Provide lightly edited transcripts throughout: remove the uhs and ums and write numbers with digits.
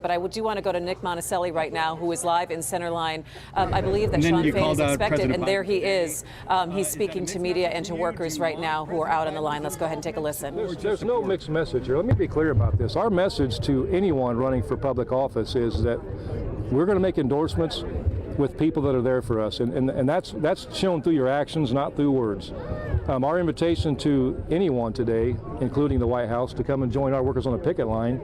But I do want to go to Nick Monticelli right now, who is live in Centerline. I believe that Shawn Fain is expected, and there he is. He's speaking to media and to workers right now who are out on the line. Let's go ahead and take a listen. There's no mixed message here. Let me be clear about this. Our message to anyone running for public office is that we're going to make endorsements with people that are there for us, and that's shown through your actions, not through words. Our invitation to anyone today, including the White House, to come and join our workers on the picket line.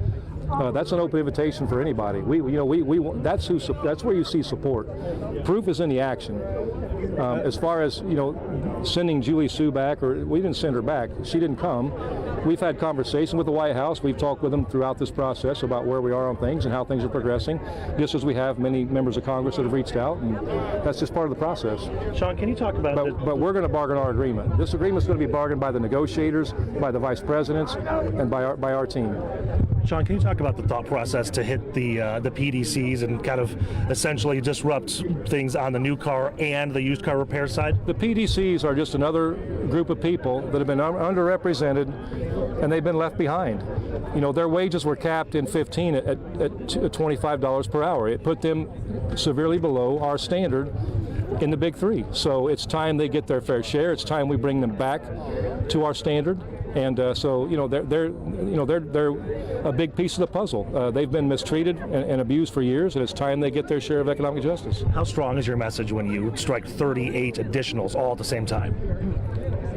That's an open invitation for anybody. That's where you see support. Proof is in the action. As far as sending Julie Sue back, or we didn't send her back. She didn't come. We've had conversation with the White House. We've talked with them throughout this process about where we are on things and how things are progressing, just as we have many members of Congress that have reached out, and that's just part of the process. Shawn, can you talk about But we're going to bargain our agreement. This agreement is going to be bargained by the negotiators, by the vice presidents, and by our team. Shawn, can you talk about the thought process to hit the PDCs and kind of essentially disrupt things on the new car and the used car repair side? The PDCs are just another group of people that have been underrepresented, and they've been left behind. Their wages were capped in 15 at $25 per hour. It put them severely below our standard in the big three. So it's time they get their fair share. It's time we bring them back to our standard. And they're a big piece of the puzzle. They've been mistreated and abused for years, and it's time they get their share of economic justice. How strong is your message when you strike 38 additionals all at the same time?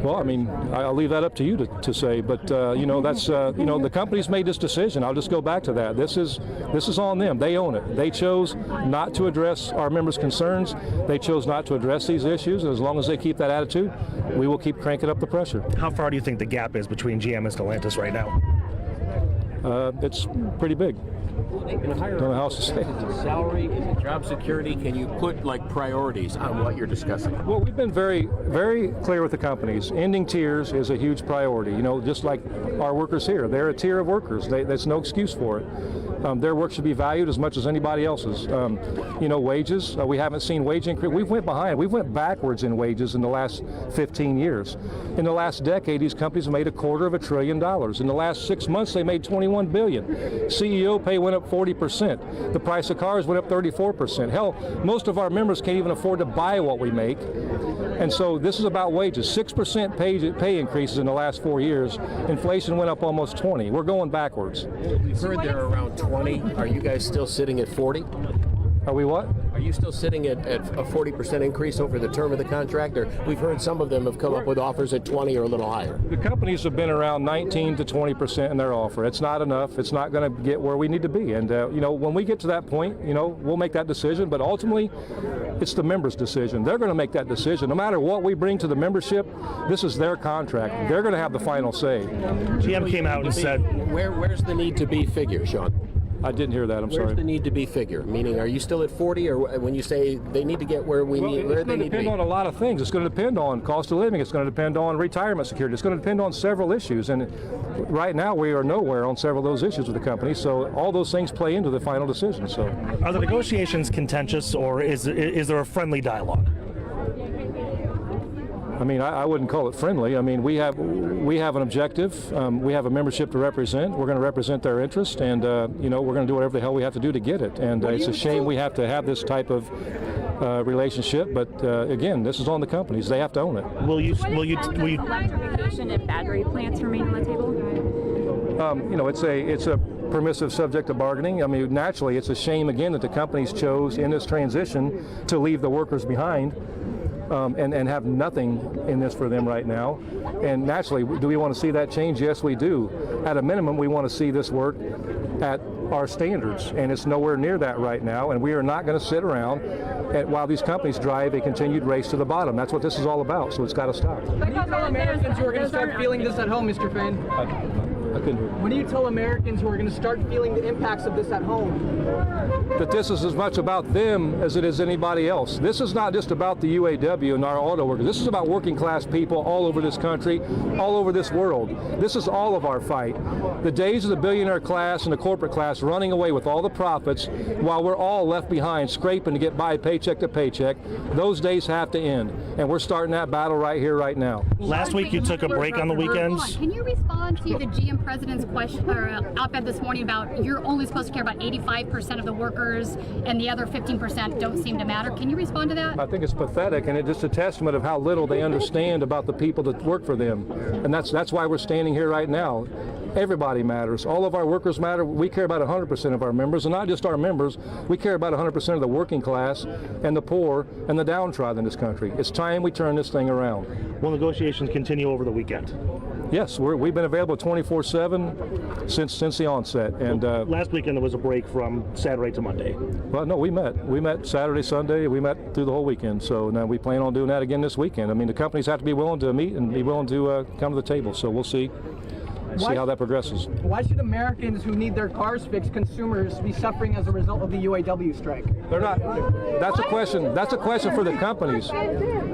Well, I mean, I'll leave that up to you to say, but that's the company's made this decision. I'll just go back to that. This is on them. They own it. They chose not to address our members' concerns. They chose not to address these issues. And as long as they keep that attitude, we will keep cranking up the pressure. How far do you think the gap is between GM and Stellantis right now? It's pretty big. In a higher Don't know how else to say it. salary, is it job security? Can you put priorities on what you're discussing? Well, we've been very, very clear with the companies. Ending tiers is a huge priority. Just like our workers here, they're a tier of workers. There's no excuse for it. Their work should be valued as much as anybody else's. Wages. We haven't seen wage increase. We went behind. We went backwards in wages in the last 15 years. In the last decade, these companies have made $250 billion. In the last 6 months, they made $21 billion. CEO pay went up 40%. The price of cars went up 34%. Hell, most of our members can't even afford to buy what we make. And so this is about wages. 6% pay increases in the last 4 years. Inflation went up almost 20. We're going backwards. We've heard they're around 20. Are you guys still sitting at 40? Are we what? Are you still sitting at a 40% increase over the term of the contract? Or we've heard some of them have come up with offers at 20 or a little higher. The companies have been around 19 to 20% in their offer. It's not enough. It's not going to get where we need to be. And when we get to that point, we'll make that decision. But ultimately, it's the members' decision. They're going to make that decision. No matter what we bring to the membership, this is their contract. They're going to have the final say. GM came out and said, Where's the need to be figure, Shawn? I didn't hear that. I'm sorry. Where's the need to be figure? Meaning, are you still at 40, or when you say they need to get where they need to be? It's going to depend on a lot of things. It's going to depend on cost of living. It's going to depend on retirement security. It's going to depend on several issues. And right now, we are nowhere on several of those issues with the company. So all those things play into the final decision. So, are the negotiations contentious, or is there a friendly dialogue? I mean, I wouldn't call it friendly. I mean, we have an objective. We have a membership to represent. We're going to represent their interest, and we're going to do whatever the hell we have to do to get it. And it's a shame we have to have this type of relationship. But again, this is on the companies. They have to own it. Will you electrification if battery plants remain on the table? It's a permissive subject of bargaining. I mean, naturally, it's a shame again that the companies chose in this transition to leave the workers behind. And have nothing in this for them right now. And naturally, do we want to see that change? Yes, we do. At a minimum, we want to see this work at our standards, and it's nowhere near that right now. And we are not going to sit around while these companies drive a continued race to the bottom. That's what this is all about, so it's got to stop. When do you tell Americans who are going to start feeling this at home, Mr. Fain? I couldn't hear. When do you tell Americans who are going to start feeling the impacts of this at home? That this is as much about them as it is anybody else. This is not just about the UAW and our auto workers. This is about working class people all over this country, all over this world. This is all of our fight. The days of the billionaire class and the corporate class running away with all the profits while we're all left behind scraping to get by paycheck to paycheck, those days have to end. And we're starting that battle right here, right now. Last week you took a break on the weekends. Can you respond to the GM president's op-ed this morning about you're only supposed to care about 85% of the workers and the other 15% don't seem to matter. Can you respond to that? I think it's pathetic, and it's just a testament of how little they understand about the people that work for them. And that's why we're standing here right now. Everybody matters. All of our workers matter. We care about 100% of our members, and not just our members. We care about 100% of the working class and the poor and the downtrodden in this country. It's time we turn this thing around. Will negotiations continue over the weekend? Yes, we've been available 24/7 since the onset. And last weekend there was a break from Saturday to Monday. Well, no, we met Saturday, Sunday. We met through the whole weekend. So now we plan on doing that again this weekend. I mean, the companies have to be willing to meet and be willing to come to the table. So we'll see how that progresses. Why should Americans who need their cars fixed, consumers, be suffering as a result of the UAW strike? They're not. That's a question. That's a question for the companies.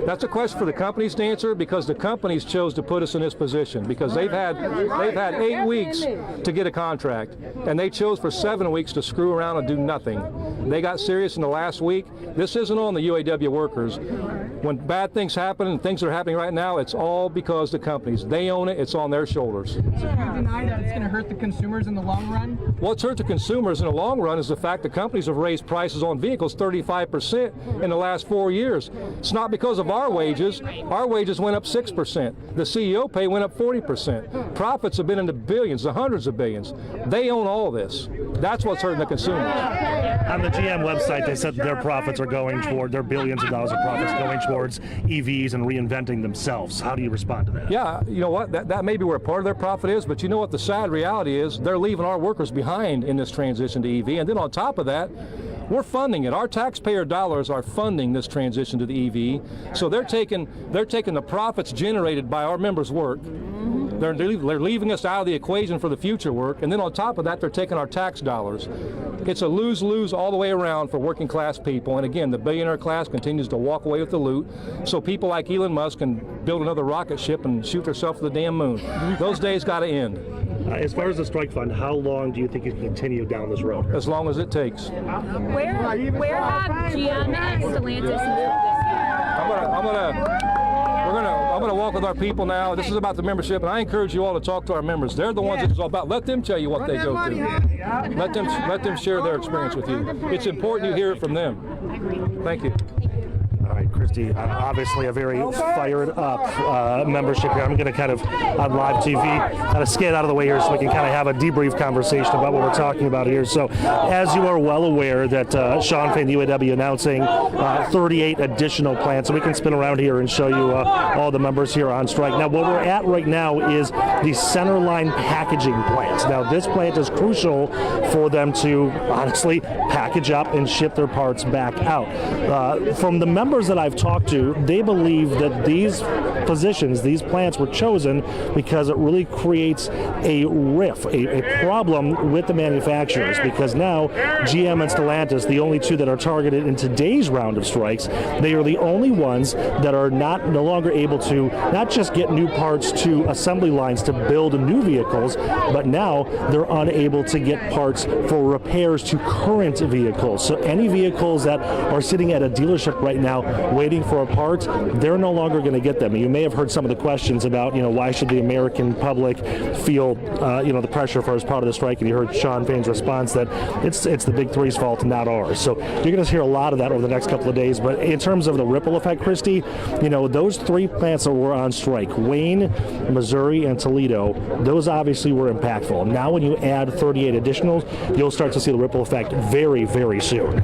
That's a question for the companies to answer, because the companies chose to put us in this position, because they've had 8 weeks to get a contract, and they chose for 7 weeks to screw around and do nothing. They got serious in the last week. This isn't on the UAW workers. When bad things happen, and things are happening right now, it's all because the companies. They own it. It's on their shoulders. So do you deny that it's going to hurt the consumers in the long run? What's hurt the consumers in the long run is the fact that companies have raised prices on vehicles 35% in the last 4 years. It's not because of our wages. Our wages went up 6%. The CEO pay went up 40%. Profits have been in the billions, the hundreds of billions. They own all this. That's what's hurting the consumers. On the GM website, they said their profits are going toward, their billions of dollars of profits going towards EVs and reinventing themselves. How do you respond to that? Yeah, you know what? That may be where part of their profit is, but you know what? The sad reality is they're leaving our workers behind in this transition to EV. And then on top of that, we're funding it. Our taxpayer dollars are funding this transition to the EV. So they're taking the profits generated by our members' work. They're leaving us out of the equation for the future work, and then on top of that, they're taking our tax dollars. It's a lose-lose all the way around for working class people, and again, the billionaire class continues to walk away with the loot, so people like Elon Musk can build another rocket ship and shoot themselves to the damn moon. Those days got to end. As far as the strike fund, how long do you think you can continue down this road? As long as it takes. Where have GM and Stellantis moved this year? I'm gonna walk with our people now. This is about the membership, and I encourage you all to talk to our members. They're the ones that it's all about. Let them tell you what they go through. Let them share their experience with you. It's important you hear it from them. Thank you. All right, Christy, obviously a very fired up membership here. I'm going to kind of, on live TV, kind of skate out of the way here so we can kind of have a debrief conversation about what we're talking about here. So, as you are well aware that Shawn Fain, the UAW, announcing 38 additional plants. So we can spin around here and show you all the members here on strike. Now, what we're at right now is the Centerline packaging plant. Now, this plant is crucial for them to, honestly, package up and ship their parts back out. From the members that I've talked to, they believe that these positions, these plants were chosen because it really creates a rift, a problem with the manufacturers, because now GM and Stellantis, the only two that are targeted in today's round of strikes, they are the only ones that are no longer able to not just get new parts to assembly lines to build new vehicles, but now they're unable to get parts for repairs to current vehicles. So any vehicles that are sitting at a dealership right now waiting for a part, they're no longer going to get them. You may have heard some of the questions about, why should the American public feel, the pressure for as part of the strike, and you heard Shawn Fain's response that it's the big three's fault, not ours. So you're going to hear a lot of that over the next couple of days. But in terms of the ripple effect, Christy, those 3 plants that were on strike, Wayne, Missouri, and Toledo, those obviously were impactful. Now when you add 38 additionals, you'll start to see the ripple effect very, very soon.